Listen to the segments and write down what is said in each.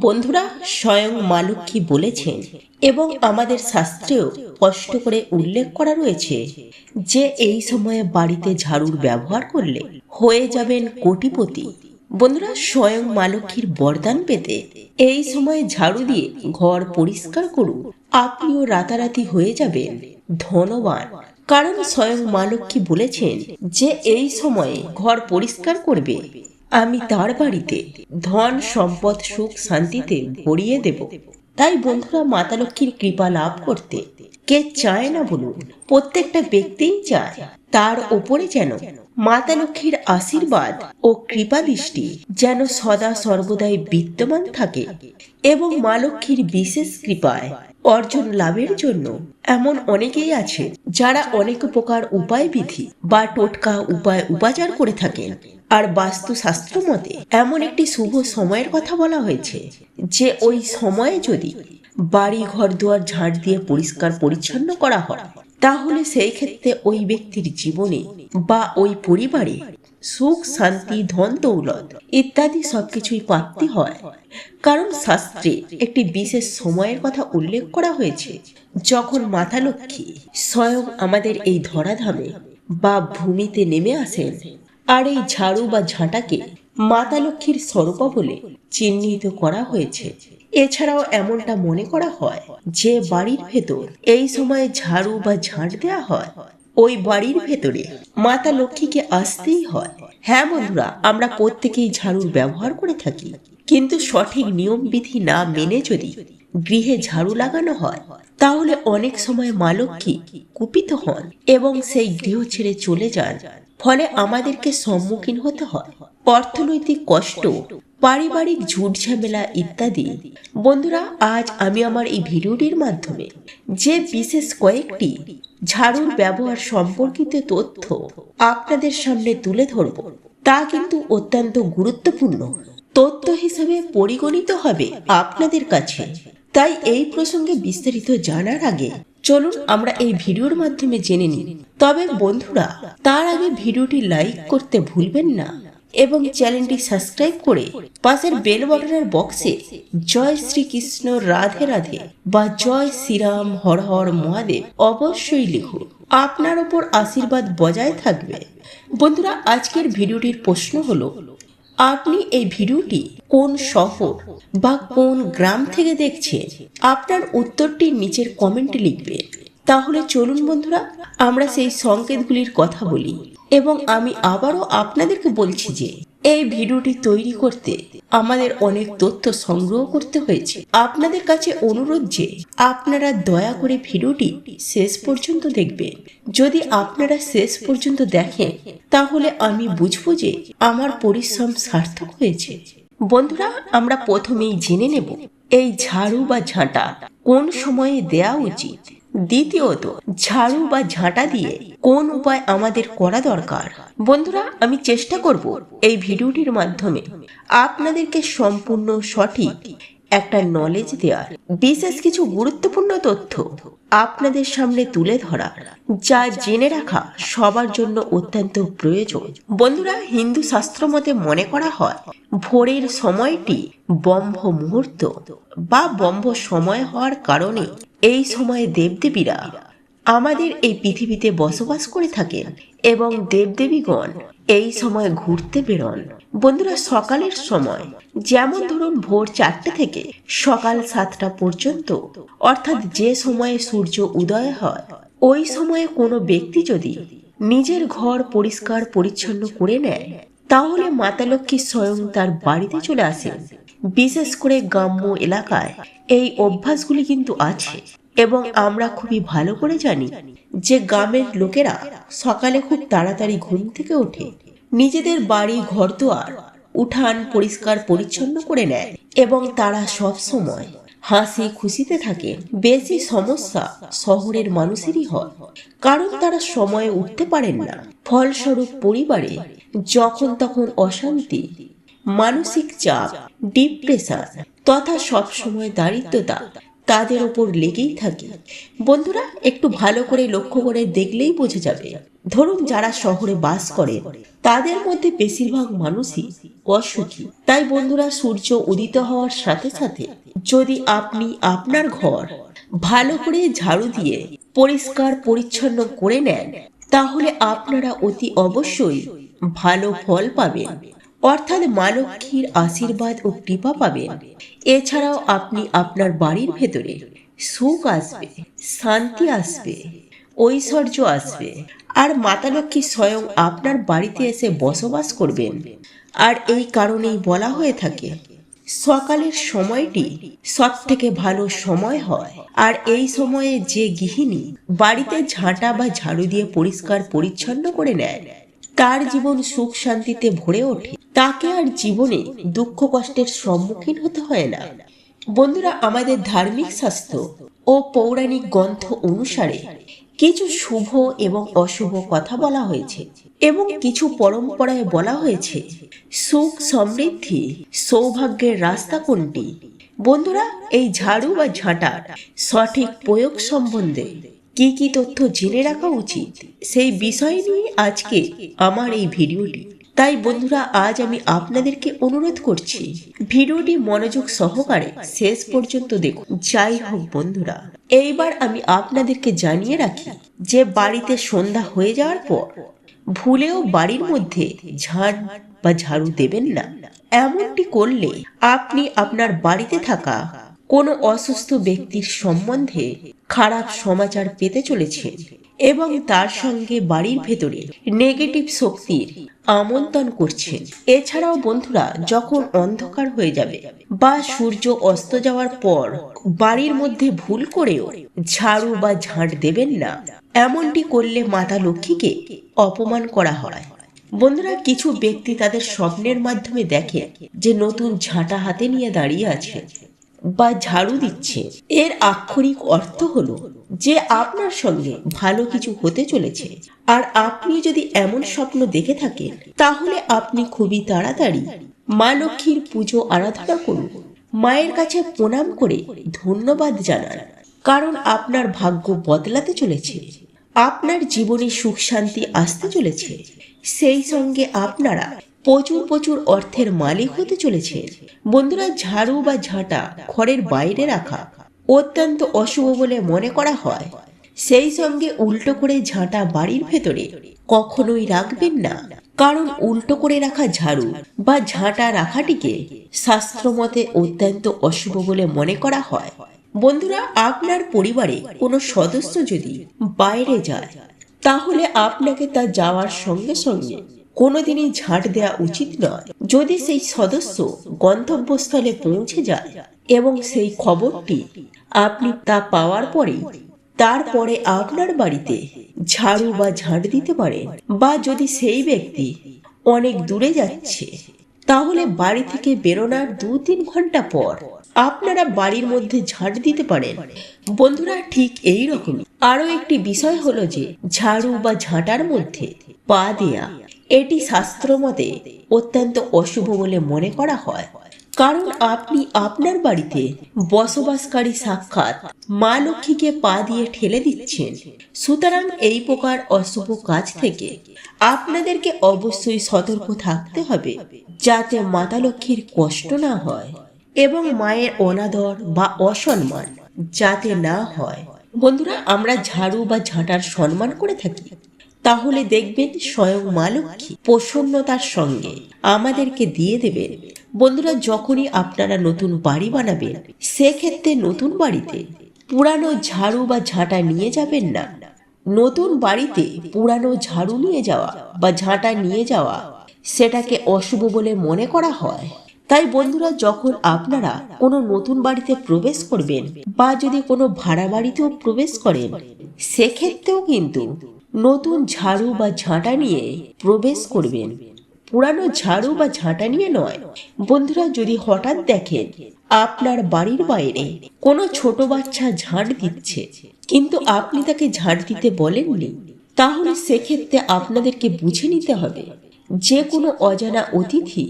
বন্ধুরা, স্বয়ং মা লক্ষ্মী বলেছেন এবং আমাদের শাস্ত্রেও স্পষ্ট করে উল্লেখ করা রয়েছে যে এই সময়ে বাড়িতে ঝাড়ুর ব্যবহার করলে হয়ে যাবেন কোটিপতি। বন্ধুরা, স্বয়ং মা লক্ষ্মীর বরদান পেতে এই সময়ে ঝাড়ু দিয়ে ঘর পরিষ্কার করুন, আপনিও রাতারাতি হয়ে যাবেন ধনবান। কারণ স্বয়ং মা লক্ষ্মী বলেছেন যে এই সময়ে ঘর পরিষ্কার করবে, আমি তার বাড়িতে ধন সম্পদ সুখ শান্তিতে ভরিয়ে দেব। তাই বন্ধুরা, মাতা লক্ষ্মীর কৃপা লাভ করতে কে চায় না বলুন? প্রত্যেকটা ব্যক্তিই চায় তার ওপরে যেন মাতা লক্ষ্মীর আশীর্বাদ ও কৃপা দৃষ্টি যেন সদা সর্বদাই বিদ্যমান থাকে এবং মা লক্ষ্মীর বিশেষ কৃপায় অর্জন লাভের জন্য এমন অনেকেই আছে যারা অনেক প্রকার উপায় বিধি বা টোটকা উপায় উপাচার করে থাকেন। আর বাস্তুশাস্ত্র মতে এমন একটি শুভ সময়ের কথা বলা হয়েছে যে ওই সময়ে যদি বাড়ি ঘর দুয়ার ঝাড় দিয়ে পরিষ্কার পরিচ্ছন্ন করা হয়, তাহলে সেই ক্ষেত্রে ওই ব্যক্তির জীবনে বা ওই পরিবারে সুখ শান্তি ধন দৌলত ইত্যাদি সবকিছুই প্রাপ্তি হয়। কারণ শাস্ত্রে একটি বিশেষ সময়ের কথা উল্লেখ করা হয়েছে যখন মাতা লক্ষ্মী স্বয়ং আমাদের এই ধরাধামে বা ভূমিতে নেমে আসেন। আর এই ঝাড়ু বা ঝাঁটাকে মাতা লক্ষ্মীর স্বরূপ বলে চিহ্নিত করা হয়েছে। এছাড়াও এমনটা মনে করা হয় যে বাড়ির ভেতর এই সময়ে ঝাড়ু বা ঝাঁট দেওয়া হয়, ওই বাড়ির ভেতরে মাতা লক্ষ্মীকে আসতেই হয়। হ্যাঁ বন্ধুরা, আমরা প্রত্যেকেই ঝাড়ুর ব্যবহার করে থাকি, কিন্তু সঠিক নিয়ম বিধি না মেনে যদি গৃহে ঝাড়ু লাগানো হয়, তাহলে অনেক সময় মা লক্ষ্মী কুপিত হন এবং সেই গৃহ ছেড়ে চলে যান। ফলে আমাদেরকে সম্মুখীন হতে হয় অর্থনৈতিক কষ্ট, পারিবারিক ঝুট ঝামেলা ইত্যাদি। বন্ধুরা, আজ আমি আমার এই ভিডিওটির মাধ্যমে যে বিশেষ কয়েকটি ঝাড়ুর ব্যবহার সম্পর্কিত তথ্য আপনাদের সামনে তুলে ধরব, তা কিন্তু অত্যন্ত গুরুত্বপূর্ণ তথ্য হিসেবে পরিগণিত হবে আপনাদের কাছে। তাই এই প্রসঙ্গে বিস্তারিত জানার আগে চলুন আমরা এই ভিডিওর মাধ্যমে জেনে নিই। তবে বন্ধুরা, তার আগে ভিডিওটি লাইক করতে ভুলবেন না এবং চ্যানেলটি সাবস্ক্রাইব করে পাশের বেল বাটনের বক্সে জয় শ্রীকৃষ্ণ রাধে রাধে বা জয় শ্রীরাম হর হর মহাদেব অবশ্যই লিখুন। আপনার উপর আশীর্বাদ বজায় থাকবে। বন্ধুরা, আজকের ভিডিওটির প্রশ্ন হলো, আপনি এই ভিডিওটি কোন শহর বা কোন গ্রাম থেকে দেখছেন? আপনার উত্তরটি নিচের কমেন্টে লিখবেন। তাহলে চলুন বন্ধুরা, আমরা সেই সংকেতগুলির কথা বলি। এবং আমি আবারও আপনাদেরকে বলছি যে এই ভিডিওটি তৈরি করতে আমাদের অনেক তথ্য সংগ্রহ করতে হয়েছে। আপনাদের কাছে অনুরোধ যে আপনারা দয়া করে ভিডিওটি শেষ পর্যন্ত দেখবেন। যদি আপনারা শেষ পর্যন্ত দেখেন, তাহলে আমি বুঝবো যে আমার পরিশ্রম সার্থক হয়েছে। বন্ধুরা, আমরা প্রথমেই জেনে নেব এই ঝাড়ু বা ঝাঁটা কোন সময়ে দেয়া উচিত। দ্বিতীয়ত, ঝাড়ু বা ঝাঁটা দিয়ে কোন উপায় আমাদের করা দরকার। বন্ধুরা, আমি চেষ্টা করব এই ভিডিওটির মাধ্যমে আপনাদেরকে সম্পূর্ণ সঠিক একটা নলেজ দেওয়ার, বিশেষ কিছু গুরুত্বপূর্ণ তথ্য আপনাদের সামনে তুলে ধরা, যা জেনে রাখা সবার জন্য অত্যন্ত প্রয়োজন। বন্ধুরা, হিন্দু শাস্ত্র মতে মনে করা হয় ভোরের সময়টি ব্রহ্ম মুহূর্ত বা ব্রহ্ম সময় হওয়ার কারণে এই সময়ে দেবদেবীরা আমাদের এই পৃথিবীতে বসবাস করে থাকেন এবং দেবদেবীগণ এই সময় ঘুরতে বেরোন। বন্ধুরা, সকালের সময় যেমন ধরুন ভোর 4টে থেকে সকাল 7টা পর্যন্ত, অর্থাৎ যে সময়ে সূর্য উদয় হয়, ওই সময়ে কোনো ব্যক্তি যদি নিজের ঘর পরিষ্কার পরিচ্ছন্ন করে নেয়, তাহলে মাতা লক্ষ্মী স্বয়ং তার বাড়িতে চলে আসেন। বিশেষ করে গ্রাম্য এলাকায় এই অভ্যাসগুলি কিন্তু আছে এবং আমরা খুবই ভালো করে জানি যে গ্রামের লোকেরা সকালে খুব তাড়াতাড়ি ঘুম থেকে ওঠে, নিজেদের বাড়ি ঘরদুয়ার উঠান পরিষ্কার পরিচ্ছন্ন করে নেয় এবং তারা সব সময় হাসি খুশিতে থাকে। বেশি সমস্যা শহরের মানুষেরই হয়, কারণ তারা সময়ে উঠতে পারেন না। ফলস্বরূপ পরিবারে যখন তখন অশান্তি, মানসিক চাপ, ডিপ্রেশন তথা সবসময় দারিদ্রতা তাদের ওপর লেগেই থাকে। বন্ধুরা, একটু ভালো করে লক্ষ্য করে দেখলেই বোঝা যাবে। ধরুন, যারা শহরে বাস করে তাদের মধ্যে বেশিরভাগ মানুষই অসুখী। তাই বন্ধুরা, সূর্য উদিত হওয়ার সাথে সাথে যদি আপনি আপনার ঘর ভালো করে ঝাড়ু দিয়ে পরিষ্কার পরিচ্ছন্ন করে নেন, তাহলে আপনারা অতি অবশ্যই ভালো ফল পাবেন, অর্থাৎ মা লক্ষ্মীর আশীর্বাদ ও কৃপা পাবেন। এছাড়াও আপনি আপনার বাড়ির ভেতরে সুখ আসবে, শান্তি আসবে, ঐশ্বর্য আসবে, আর মাতা লক্ষ্মী স্বয়ং আপনার বাড়িতে এসে বসবাস করবেন। আর এই কারণেই বলা হয়ে থাকে, সকালের সময়টি সব থেকে ভালো সময় হয়। আর এই সময়ে যে গৃহিণী বাড়িতে ঝাঁটা বা ঝাড়ু দিয়ে পরিষ্কার পরিচ্ছন্ন করে নেয়, তার জীবন সুখ শান্তিতে ভরে ওঠে। তাকে আর জীবনে দুঃখ কষ্টের সম্মুখীন হতে হয় না। বন্ধুরা, আমাদের ধার্মিক শাস্ত্র ও পৌরাণিক গ্রন্থ অনুসারে কিছু শুভ এবং অশুভ কথা বলা হয়েছে, এবং কিছু পরম্পরায় বলা হয়েছে সুখ সমৃদ্ধি সৌভাগ্যের রাস্তা কোনটি। বন্ধুরা, এই ঝাড়ু বা ঝাঁটার সঠিক প্রয়োগ সম্বন্ধে কি কি তথ্য জেনে রাখা উচিত, সেই বিষয় নিয়ে আজকে আমার এই ভিডিওটি। তাই বন্ধুরা, আজ আমি আপনাদেরকে অনুরোধ করছি ভিডিওটি মনোযোগ সহকারে শেষ পর্যন্ত দেখুন। যাই হোক বন্ধুরা, এইবার আমি আপনাদেরকে জানিয়ে রাখি যে বাড়িতে সন্ধ্যা হয়ে যাওয়ার পর ভুলেও বাড়ির মধ্যে ঝাড় বা ঝাড়ু দেবেন না। এমনটি করলে আপনি আপনার বাড়িতে থাকা কোনো অসুস্থ ব্যক্তির সম্বন্ধে খারাপ সমাচার পেতে চলেছেন, এবং তার সঙ্গে বাড়ির ভেতরে নেগেটিভ শক্তির আমন্ত্রণ করছেন। এছাড়াও বন্ধুরা, যখন অন্ধকার হয়ে যাবে বা সূর্য অস্ত যাওয়ার পর বাড়ির মধ্যে ভুল করেও ঝাড়ু বা ঝাঁট দেবেন না। এমনটি করলে মাতা লক্ষ্মীকে অপমান করা হয়। বন্ধুরা, কিছু ব্যক্তি তাদের স্বপ্নের মাধ্যমে দেখে যে নতুন ঝাঁটা হাতে নিয়ে দাঁড়িয়ে আছে বা ঝাড়ু দিচ্ছে। এর আক্ষরিক অর্থ হলো যে আপনার সঙ্গে ভালো কিছু হতে চলেছে। আর আপনি যদি এমন স্বপ্ন দেখে থাকেন, তাহলে আপনি খুবই তাড়াতাড়ি মা লক্ষ্মীর পুজো আরাধনা করুন, মায়ের কাছে প্রণাম করে ধন্যবাদ জানান, কারণ আপনার ভাগ্য বদলাতে চলেছে, আপনার জীবনে সুখ শান্তি আসতে চলেছে। সেই সঙ্গে আপনারা প্রচুর প্রচুর অর্থের মালিক হতে চলেছে। বন্ধুরা, ঝাড়ু বা ঝাঁটা ঘরের বাইরে রাখা অত্যন্ত অশুভ বলে মনে করা হয়। সেই সঙ্গে উল্টো করে ঝাঁটা বাড়ির ভেতরে কখনোই রাখবেন না, কারণ উল্টো করে রাখা ঝাড়ু বা ঝাঁটা রাখাটিকে শাস্ত্রমতে অত্যন্ত অশুভ বলে মনে করা হয়। বন্ধুরা, আপনার পরিবারে কোনো সদস্য যদি বাইরে যায়, তাহলে আপনাকে তা যাওয়ার সঙ্গে সঙ্গে কোনোদিনই ঝাঁট দেওয়া উচিত নয়। যদি সেই সদস্য গন্তব্যস্থলে পৌঁছে যায় এবং সেই খবরটি আপনি তা পাওয়ার পরেই তারপরে আপনার বাড়িতে ঝাড়ু বা ঝাঁট দিতে পারেন, বা যদি সেই ব্যক্তি অনেক দূরে যাচ্ছে, তাহলে বাড়ি থেকে বেরোনোর 2-3 ঘন্টা পর আপনারা বাড়ির মধ্যে ঝাঁট দিতে পারেন। বন্ধুরা, ঠিক এই রকমই আরো একটি বিষয় হলো যে ঝাড়ু বা ঝাঁটার মধ্যে পা দেয়া, এটি শাস্ত্র মতে অত্যন্ত অশুভ বলে মনে করা হয়, কারণ আপনি আপনার বাড়িতে বসবাসকারী সাক্ষাৎ মা লক্ষ্মীকে পা দিয়ে ঠেলে দিচ্ছেন। সুতরাং এই প্রকার অশুভ কাজ থেকে আপনাদেরকে অবশ্যই সতর্ক থাকতে হবে, যাতে মাতা লক্ষ্মীর কষ্ট না হয় এবং মায়ের অনাদর বা অসম্মান যাতে না হয়। বন্ধুরা, আমরা ঝাড়ু বা ঝাঁটার সম্মান করে থাকি, তাহলে দেখবেন স্বয়ং মা লক্ষ্মী প্রসন্নতার সঙ্গে আমাদেরকে দিয়ে দেবেন। বন্ধুরা, যখনই আপনারা নতুন বাড়ি বানাবেন, সেক্ষেত্রে নতুন বাড়িতে পুরানো ঝাড়ু বা ঝাঁটা নিয়ে যাবেন না। নতুন বাড়িতে পুরানো ঝাড়ু নিয়ে যাওয়া বা ঝাঁটা নিয়ে যাওয়া সেটাকে অশুভ বলে মনে করা হয়। তাই বন্ধুরা, যখন আপনারা কোনো নতুন বাড়িতে প্রবেশ করবেন বা যদি কোনো ভাড়া বাড়িতেও প্রবেশ করেন, সেক্ষেত্রেও কিন্তু নতুন ঝাড়ু বা ঝাঁটা নিয়ে প্রবেশ করবেন, পুরানো ঝাড়ু বা ঝাঁটা নিয়ে নয়। বন্ধুরা, যদি হঠাৎ দেখেন আপনার বাড়ির বাইরে কোনো ছোট বাচ্চা ঝাঁট দিচ্ছে, কিন্তু আপনি তাকে ঝাঁট দিতে বলেননি, তাহলে সেক্ষেত্রে আপনাদেরকে বুঝে নিতে হবে যে কোনো অজানা অতিথি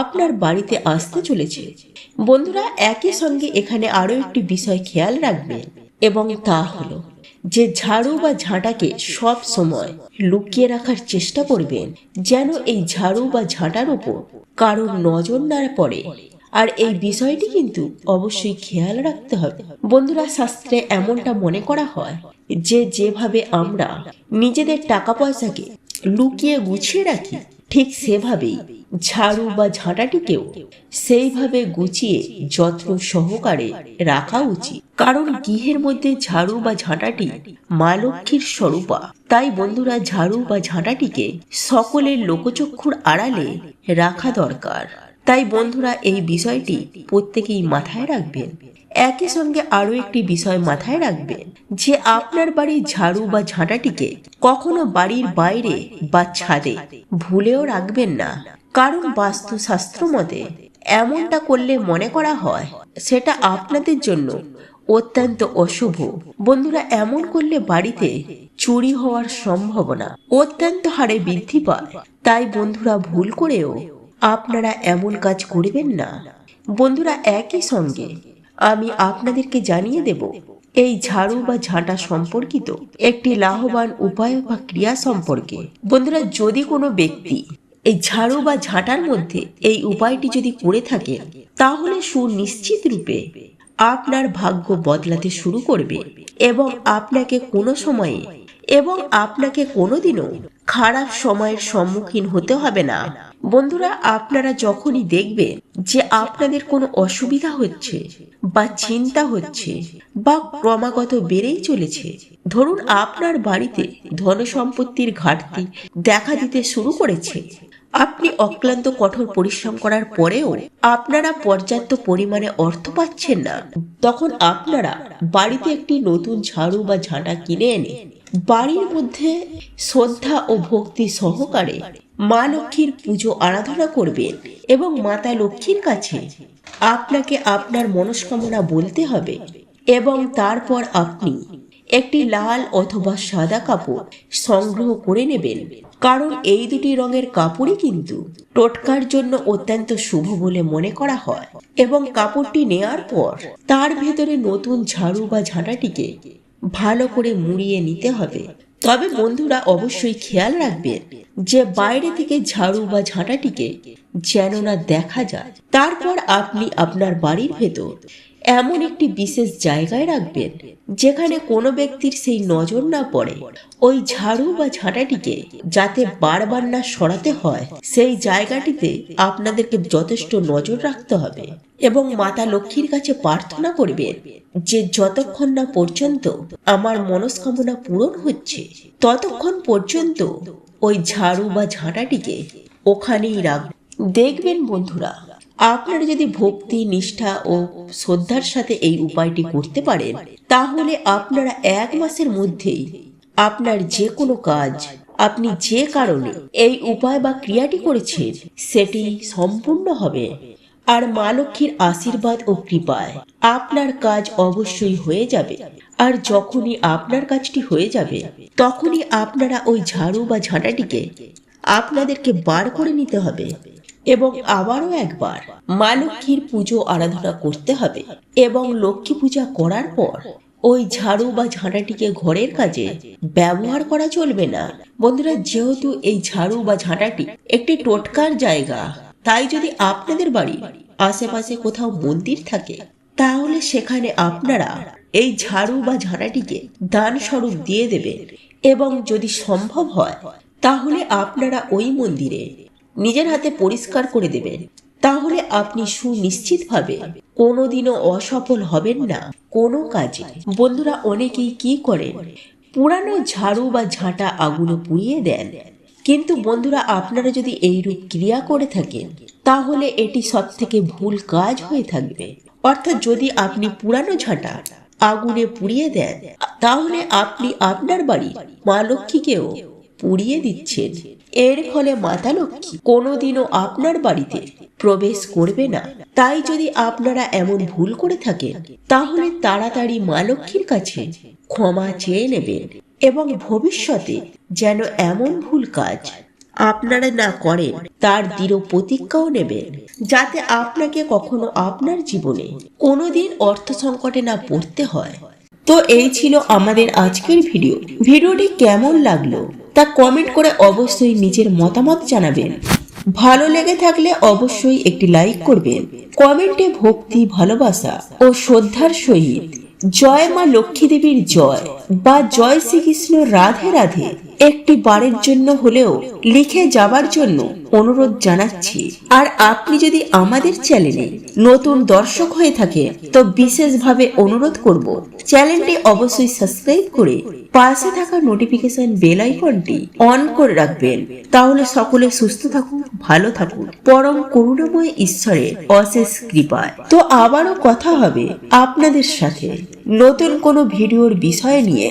আপনার বাড়িতে আসতে চলেছে। বন্ধুরা, একই সঙ্গে এখানে আরো একটি বিষয় খেয়াল রাখবেন, এবং তা হলো যে ঝাড়ু বা ঝাঁটাকে সব সময় লুকিয়ে রাখার চেষ্টা করবেন, যেন এই ঝাড়ু বা ঝাঁটার উপর কারোর নজর না পড়ে। আর এই বিষয়টি কিন্তু অবশ্যই খেয়াল রাখতে হবে। বন্ধুরা, শাস্ত্রে এমনটা মনে করা হয় যে যেভাবে আমরা নিজেদের টাকা পয়সাকে লুকিয়ে গুছিয়ে রাখি, ঠিক সেভাবেই ঝাড়ু বা ঝাঁটাটিকেও সেইভাবে গুছিয়ে যত্ন সহকারে রাখা উচিত। কারণ গৃহের মধ্যে ঝাড়ু বা ঝাঁটাটি মা লক্ষ্মীর স্বরূপা। তাই বন্ধুরা, ঝাড়ু বা ঝাঁটাটিকে সকলের লোকচক্ষুর আড়ালে রাখা দরকার। তাই বন্ধুরা, এই বিষয়টি প্রত্যেকেই মাথায় রাখবেন। একই সঙ্গে আরো একটি বিষয় মাথায় রাখবেন যে আপনার বাড়ির ঝাড়ু বা ঝাঁটাটিকে কখনো বাড়ির বাইরে বা ছাদে ভুলেও রাখবেন না। কারণ বাস্তুশাস্ত্র মতে এমনটা করলে মনে করা হয় সেটা আপনাদের জন্য অত্যন্ত অশুভ। বন্ধুরা, এমন করলে বাড়িতে চুরি হওয়ার সম্ভাবনা অত্যন্ত হারে বৃদ্ধি পায়। তাই বন্ধুরা, ভুল করেও আপনারা এমন কাজ করবেন না। বন্ধুরা, একই সঙ্গে আমি আপনাদেরকে জানিয়ে দেব এই ঝাড়ু বা ঝাঁটা সম্পর্কিত একটি লাভবান উপায় বা ক্রিয়া সম্পর্কে। বন্ধুরা, যদি কোনো ব্যক্তি এই ঝাড়ু বা ঝাঁটার মধ্যে এই উপায়টি যদি করে থাকে, তাহলে সুনিশ্চিত রূপে আপনার ভাগ্য বদলাতে শুরু করবে এবং আপনাকে কোনোদিনও খারাপ সময়ের সম্মুখীন হতে হবে না। বন্ধুরা, আপনারা যখনই দেখবেন যে আপনাদের কোনো অসুবিধা হচ্ছে বা চিন্তা হচ্ছে বা ক্রমাগত বেড়েই চলেছে, ধরুন আপনার বাড়িতে ধন সম্পত্তির ঘাটতি দেখা দিতে শুরু করেছে, আপনি অক্লান্ত কঠোর পরিশ্রম করার পরেও আপনারা পর্যাপ্ত পরিমাণে অর্থ পাচ্ছেন না, তখন আপনারা বাড়িতে একটি নতুন ঝাড়ু বা ঝাঁটা কিনে এনে বাড়ির মধ্যে শ্রদ্ধা ও ভক্তি সহকারে মা লক্ষ্মীর পুজো আরাধনা করবেন এবং মাতা লক্ষ্মীর কাছে আপনাকে আপনার মনস্কামনা বলতে হবে। এবং তারপর আপনি একটি লাল অথবা সাদা কাপড় সংগ্রহ করে নেবেন। কারণ এই দুটি রঙের কাপড়ই কিন্তু টোটকার জন্য অত্যন্ত শুভ বলে মনে করা হয়। এবং কাপড়টি নেয়ার পর তার ভেতরে নতুন ঝাড়ু বা ঝাঁটাটিকে ভালো করে মুড়িয়ে নিতে হবে। তবে বন্ধুরা, অবশ্যই খেয়াল রাখবেন যে বাইরে থেকে ঝাড়ু বা ঝাঁটাটিকে যেন না দেখা যায়। তারপর আপনি আপনার বাড়ির ভেতর এমন একটি বিশেষ জায়গায় রাখবেন যেখানে কোনো ব্যক্তির সেই নজর না পড়ে। ওই ঝাড়ু বা ঝাঁটাটিকে যাতে বারবার না সরাতে হয়, সেই জায়গাটিতে আপনাদেরকে যথেষ্ট নজর রাখতে হবে এবং মাতা লক্ষ্মীর কাছে প্রার্থনা করবেন যে যতক্ষণ না পর্যন্ত আমার মনস্কামনা পূরণ হচ্ছে, ততক্ষণ পর্যন্ত ওই ঝাড়ু বা ঝাঁটাটিকে ওখানেই রাখবেন। দেখবেন বন্ধুরা, আপনারা যদি ভক্তি, নিষ্ঠা ও শ্রদ্ধার সাথে এই উপায়টি করতে পারেন, তাহলে আপনারা 1 মাসের মধ্যেই আপনার যে কোনো কাজ, আপনি যে কারণে এই উপায় বা ক্রিয়াটি করেছেন, সেটি সম্পূর্ণ হবে। আর মা লক্ষ্মীর আশীর্বাদ ও কৃপায় আপনার কাজ অবশ্যই হয়ে যাবে। আর যখনই আপনার কাজটি হয়ে যাবে, তখনই আপনারা ওই ঝাড়ু বা ঝাঁটাটিকে আপনাদেরকে বার করে নিতে হবে এবং আবারও একবার মা লক্ষ্মীর পুজো আরাধনা করতে হবে। এবং লক্ষ্মী পূজা করার পর ওই ঝাড়ু বা ঝাঁটাটিকে ঘরের কাজে ব্যবহার করা চলবে না। বন্ধুরা, যেহেতু এই ঝাড়ু বা ঝাঁটাটি একটি টোটকার জায়গা, তাই যদি আপনাদের বাড়ির আশেপাশে কোথাও মন্দির থাকে, তাহলে সেখানে আপনারা এই ঝাড়ু বা ঝাঁটাটিকে দান স্বরূপ দিয়ে দেবেন। এবং যদি সম্ভব হয়, তাহলে আপনারা ওই মন্দিরে নিজের হাতে পরিষ্কার করে দেবেন। তাহলে আপনি সুনিশ্চিতভাবে কোনোদিনও অসফল হবেন না কোনো কাজে। বন্ধুরা, অনেকেই কি করেন, পুরানো ঝাড়ু বা ঝাঁটা আগুনে পুড়িয়ে দেন। কিন্তু বন্ধুরা, আপনারা যদি এইরূপ ক্রিয়া করে থাকেন, তাহলে এটি সবথেকে ভুল কাজ হয়ে থাকবে। অর্থাৎ যদি আপনি পুরানো ঝাঁটা আগুনে পুড়িয়ে দেন, তাহলে আপনি আপনার বাড়ির মা লক্ষ্মীকেও পুড়িয়ে দিচ্ছেন। এর ফলে মাতা লক্ষ্মী কোনোদিনও আপনার বাড়িতে প্রবেশ করবে না। তাই যদি আপনারা এমন ভুল করে থাকেন, তাহলে তাড়াতাড়ি মা লক্ষ্মীর কাছে ক্ষমা চেয়ে নেবেন এবং ভবিষ্যতে যেন এমন ভুল কাজ আপনারা না করেন তার দৃঢ় প্রতিজ্ঞাও নেবেন, যাতে আপনাকে কখনো আপনার জীবনে কোনোদিন অর্থ সংকটে না পড়তে হয়। তো এই ছিল আমাদের আজকের ভিডিওটি কেমন লাগলো তা কমেন্ট করে অবশ্যই নিজের মতামত জানাবেন। ভালো লেগে থাকলে অবশ্যই একটি লাইক করবেন। কমেন্টে ভক্তি, ভালোবাসা ও শ্রদ্ধার সহিত জয় মা লক্ষ্মী দেবীর জয় বা জয় শ্রীকৃষ্ণ রাধে রাধে একটি বারের জন্য হলেও লিখে যাবার জন্য অনুরোধ জানাচ্ছি। আর আপনি যদি আমাদের চ্যানেলে নতুন দর্শক হয়ে থাকে তো বিশেষভাবে অনুরোধ করব চ্যানেলটি অবশ্যই সাবস্ক্রাইব করে পাশে থাকা নোটিফিকেশন বেল আইকনটি অন করে রাখবেন। তাহলে সকলে সুস্থ থাকুন, ভালো থাকুন, পরম করুণাময় ঈশ্বরের অশেষ কৃপায়। তো আবারও কথা হবে আপনাদের সাথে নতুন কোনো ভিডিওর বিষয় নিয়ে।